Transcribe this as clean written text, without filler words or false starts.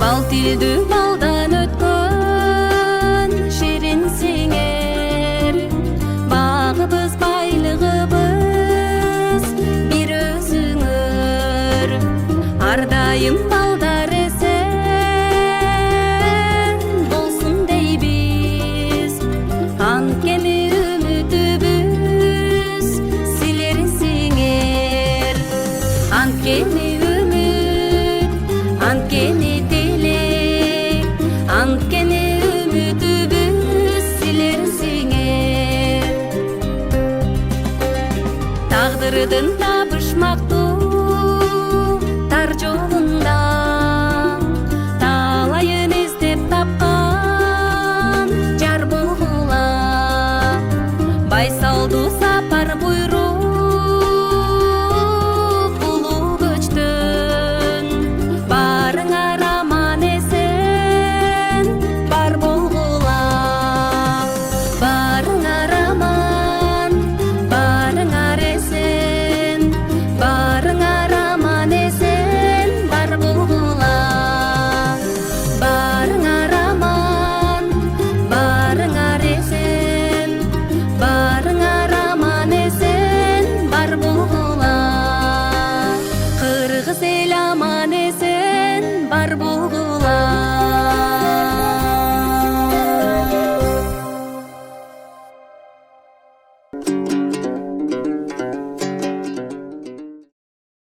Бал тилдүү балдан өткөн ширин сиңер, багыбыз байлыгыбыз бир өзүңөр. Ар дайым балдар эсен болсун дейбиз, анткени үмүтүбүз силер сиңер. Анткени үмүт, анткени тилек, анткени үмүтүбүз силер сиңер. Тагдырдын табышмактуу тар жолунда талайын издеп тапкан жар болгула. Байсалдуу сапар буйрук улуу көчтөн, барыңар аман эсен бар болгула. Барыңар аман, барыңар эсен, барыңар аман эсен бар болгула. Барыңар аман, барыңар эсен, барыңар аман эсен бар болгула. Кыргыз эл аман